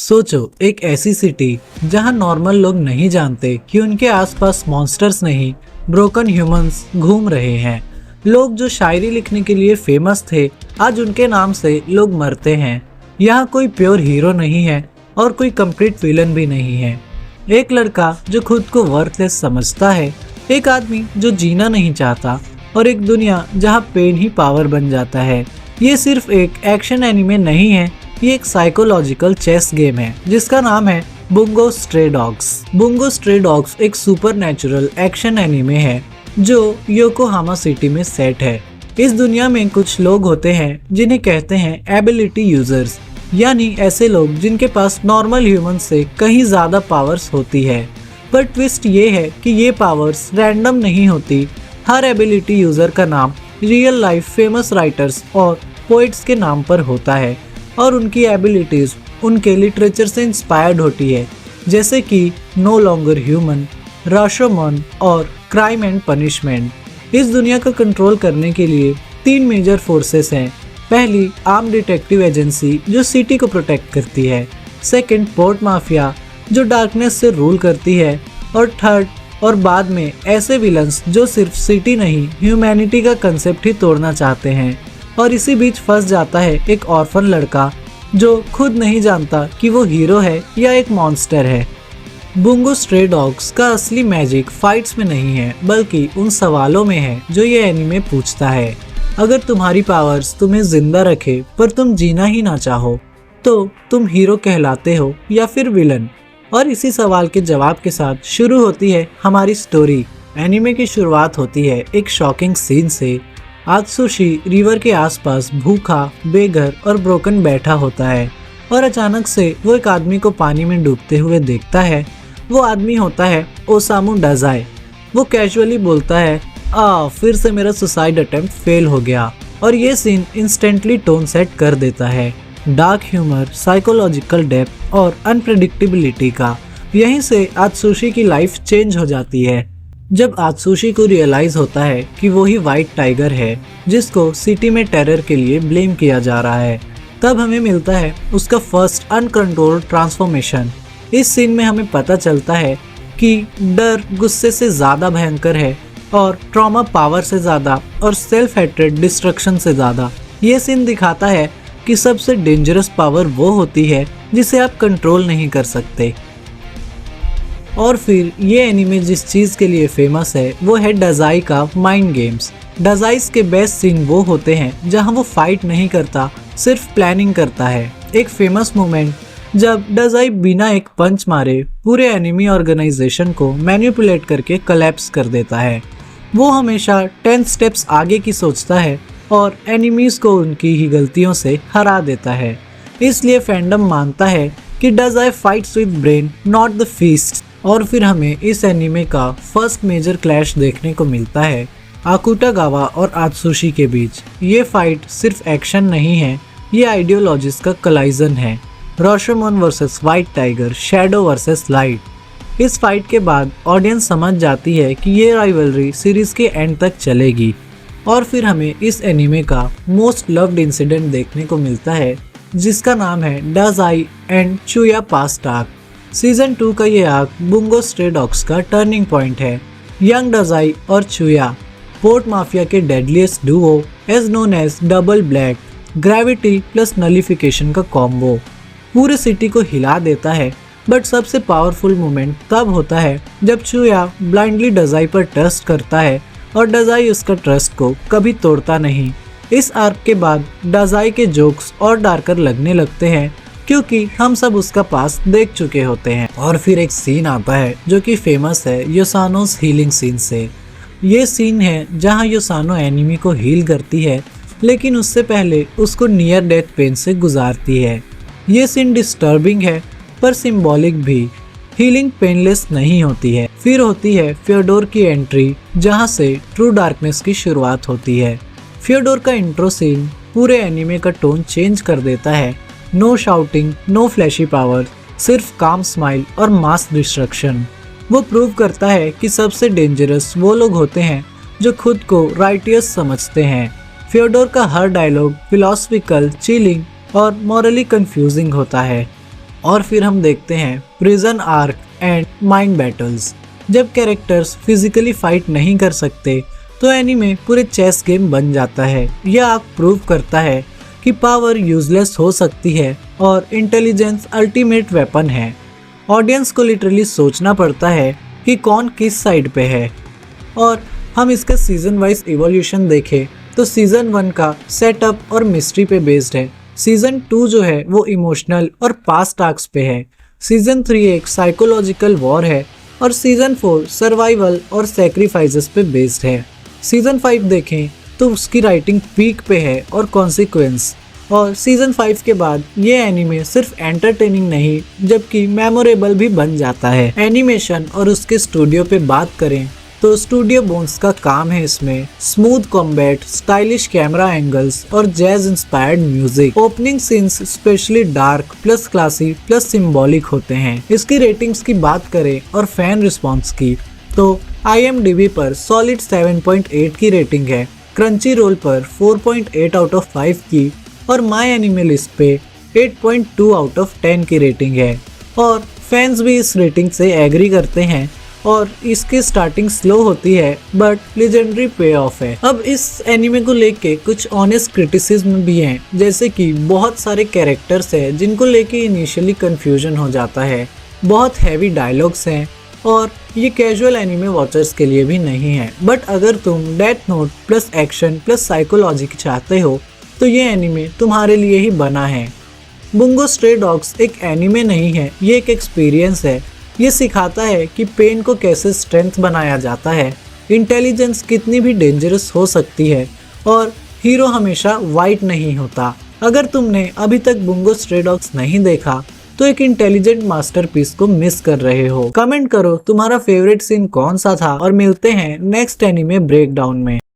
सोचो, एक ऐसी सिटी जहां नॉर्मल लोग नहीं जानते कि उनके आसपास मॉन्स्टर्स नहीं, ब्रोकन ह्यूमंस घूम रहे हैं। लोग जो शायरी लिखने के लिए फेमस थे, आज उनके नाम से लोग मरते हैं। यहाँ कोई प्योर हीरो नहीं है और कोई कंप्लीट विलन भी नहीं है। एक लड़का जो खुद को वर्थलेस समझता है, एक आदमी जो जीना नहीं चाहता, और एक दुनिया जहाँ पेन ही पावर बन जाता है। ये सिर्फ एक एक्शन एनिमे नहीं है, ये एक साइकोलॉजिकल चेस गेम है जिसका नाम है बुंगो स्ट्रे डॉग्स। बुंगो स्ट्रे डॉग्स एक सुपरनैचुरल एक्शन एनिमे है जो योकोहामा सिटी में सेट है। इस दुनिया में कुछ लोग होते हैं जिन्हें कहते हैं एबिलिटी यूजर्स, यानी ऐसे लोग जिनके पास नॉर्मल ह्यूमन से कहीं ज्यादा पावर्स होती है। पर ट्विस्ट ये है कि ये पावर्स रैंडम नहीं होती। हर एबिलिटी यूजर का नाम रियल लाइफ फेमस राइटर्स और पोइट्स के नाम पर होता है और उनकी एबिलिटीज उनके लिटरेचर से इंस्पायर्ड होती है, जैसे कि नो लॉन्गर ह्यूमन, राशोमन और क्राइम एंड पनिशमेंट। इस दुनिया को कंट्रोल करने के लिए 3 मेजर फोर्सेस हैं। पहली, आर्म डिटेक्टिव एजेंसी जो सिटी को प्रोटेक्ट करती है। सेकंड, पोर्ट माफिया जो डार्कनेस से रूल करती है। और थर्ड और बाद में ऐसे विलन्स जो सिर्फ सिटी नहीं, ह्यूमैनिटी का कंसेप्ट ही तोड़ना चाहते हैं। और इसी बीच फंस जाता है एक ऑर्फन लड़का जो खुद नहीं जानता कि वो हीरो है या एक मॉन्स्टर है। बुंगो स्ट्रे डॉग्स का असली मैजिक फाइट्स में नहीं है, बल्कि उन सवालों में है जो ये एनिमे पूछता है। अगर तुम्हारी पावर्स तुम्हें जिंदा रखे पर तुम जीना ही ना चाहो, तो तुम हीरो कहलाते हो या फिर विलन? और इसी सवाल के जवाब के साथ शुरू होती है हमारी स्टोरी। एनिमे की शुरुआत होती है एक शॉकिंग सीन से। आत्सुशी रिवर के आसपास भूखा, बेघर और ब्रोकन बैठा होता है और अचानक से वो एक आदमी को पानी में डूबते हुए देखता है। वो आदमी होता है ओसामू डाजाई। वो कैजुअली बोलता है, फिर से मेरा सुसाइड अटेम्प्ट फेल हो गया। और ये सीन इंस्टेंटली टोन सेट कर देता है, डार्क ह्यूमर, साइकोलॉजिकल डेप्थ और अनप्रेडिक्टेबिलिटी का। यहीं से आत्सुशी की लाइफ चेंज हो जाती है। जब आत्सुशी को रियलाइज होता है कि वो ही व्हाइट टाइगर है जिसको सिटी में टेरर के लिए ब्लेम किया जा रहा है, तब हमें मिलता है उसका फर्स्ट अनकंट्रोल्ड ट्रांसफॉर्मेशन। इस सीन में हमें पता चलता है कि डर गुस्से से ज्यादा भयंकर है और ट्रॉमा पावर से ज्यादा और सेल्फ हेट्रेड डिस्ट्रक्शन से ज्यादा। ये सीन दिखाता है कि सबसे डेंजरस पावर वो होती है जिसे आप कंट्रोल नहीं कर सकते। और फिर ये एनिमे जिस चीज़ के लिए फेमस है वो है डाजाई का माइंड गेम्स। डाजाइस के बेस्ट सीन वो होते हैं जहां वो फाइट नहीं करता, सिर्फ प्लानिंग करता है। एक फेमस मोमेंट जब डाजाई बिना एक पंच मारे पूरे एनिमी ऑर्गेनाइजेशन को मैनिपुलेट करके कोलैप्स कर देता है। वो हमेशा 10 स्टेप्स आगे की सोचता है और एनिमीज को उनकी ही गलतियों से हरा देता है। इसलिए फैंडम मानता है कि Dazai fights with brain, not the fist. और फिर हमें इस एनिमे का फर्स्ट मेजर क्लैश देखने को मिलता है आकुटागावा और आत्सुशी के बीच। ये फाइट सिर्फ एक्शन नहीं है, ये आइडियोलॉजीज का कलाइजन है। Rashomon versus white tiger, shadow versus light. इस फाइट के बाद ऑडियंस समझ जाती है कि ये राइवलरी सीरीज के एंड तक चलेगी। और फिर हमें इस एनिमे का मोस्ट लव्ड इंसिडेंट देखने को मिलता है जिसका नाम है Dazai and Chuuya past arc. Season 2 का ये आर्क बुंगो स्ट्रे डॉग्स का टर्निंग पॉइंट है। यंग डाजाई और चुया, पोर्ट माफिया के deadliest duo as known as Double Black, gravity plus nullification का कॉम्बो पूरे सिटी को हिला देता है। बट सबसे पावरफुल मोमेंट तब होता है जब चुया ब्लाइंडली डाजाई पर ट्रस्ट करता है और डाजाई उसका ट्रस्ट को कभी तोड़ता नहीं। इस आर्क के बाद डाजाई के जोक्स और डार्कर लगने लगते हैं क्योंकि हम सब उसका पास देख चुके होते हैं। और फिर एक सीन आता है जो कि फेमस है योसानोस हीलिंग सीन से। ये सीन है जहां योसानो एनिमी को हील करती है, लेकिन उससे पहले उसको नियर डेथ पेन से गुजारती है। ये सीन डिस्टर्बिंग है पर सिंबॉलिक भी। हीलिंग पेनलेस नहीं होती है। फिर होती है फ्योडोर की एंट्री, जहां से ट्रू डार्कनेस की शुरुआत होती है। फ्योडोर का इंट्रो सीन पूरे एनिमे का टोन चेंज कर देता है। No shouting, no flashy power, सिर्फ काम स्माइल और मास डिस्ट्रक्शन। वो प्रूव करता है कि सबसे डेंजरस वो लोग होते हैं जो खुद को राइटियस समझते हैं। फ्योडोर का हर डायलॉग फिलॉसफिकल, चिलिंग और मॉरली कंफ्यूजिंग होता है। और फिर हम देखते हैं prison arc and mind battles. जब कैरेक्टर्स फिजिकली फाइट नहीं कर सकते तो एनीमे पूरे चेस गेम बन जाता है। यह आर्क प्रूव करता है कि पावर यूजलेस हो सकती है और इंटेलिजेंस अल्टीमेट वेपन है। ऑडियंस को लिटरली सोचना पड़ता है कि कौन किस साइड पे है। और हम इसका सीजन वाइज इवोल्यूशन देखें तो सीजन 1 का सेटअप और मिस्ट्री पे बेस्ड है। सीजन 2 जो है वो इमोशनल और पास्ट आर्क्स पे है। सीजन 3 एक साइकोलॉजिकल वॉर है और सीजन 4 सर्वाइवल और सैक्रिफाइसेस पे बेस्ड है। सीजन 5 देखें तो उसकी राइटिंग पीक पे है और कॉन्सिक्वेंस। और सीजन 5 के बाद ये एनीमे सिर्फ एंटरटेनिंग नहीं जबकि मेमोरेबल भी बन जाता है। एनिमेशन और उसके स्टूडियो पे बात करें तो स्टूडियो बोन्स का काम है इसमें smooth combat, stylish camera angles और jazz inspired music. Opening scenes specially dark plus classy plus symbolic होते हैं। इसकी रेटिंग्स की बात करें और फैन रिस्पॉन्स की तो IMDb पर सॉलिड 7.8 की रेटिंग है, क्रंची रोल पर 4.8 आउट ऑफ 5 की और माई एनिमे लिस्ट पे 8.2 आउट ऑफ 10 की रेटिंग है। और फैंस भी इस रेटिंग से एग्री करते हैं और इसकी स्टार्टिंग स्लो होती है बट लेजेंडरी पे ऑफ है। अब इस एनिमे को लेके कुछ ऑनेस्ट क्रिटिसिज्म भी हैं, जैसे कि बहुत सारे कैरेक्टर्स हैं जिनको लेके इनिशियली कंफ्यूजन हो जाता है, बहुत हैवी डायलॉग्स हैं और ये कैजुअल एनिमे वॉचर्स के लिए भी नहीं है। बट अगर तुम death note plus action plus psychology चाहते हो तो ये एनिमे तुम्हारे लिए ही बना है। बुंगो स्ट्रे डॉग्स एक एनिमे नहीं है, ये एक एक्सपीरियंस है। ये सिखाता है कि पेन को कैसे स्ट्रेंथ बनाया जाता है, इंटेलिजेंस कितनी भी डेंजरस हो सकती है और हीरो हमेशा वाइट नहीं होता। अगर तुमने अभी तक बुंगो स्ट्रे डॉग्स नहीं देखा तो एक इंटेलिजेंट मास्टरपीस को मिस कर रहे हो। कमेंट करो तुम्हारा फेवरेट सीन कौन सा था और मिलते हैं नेक्स्ट एनीमे ब्रेकडाउन में।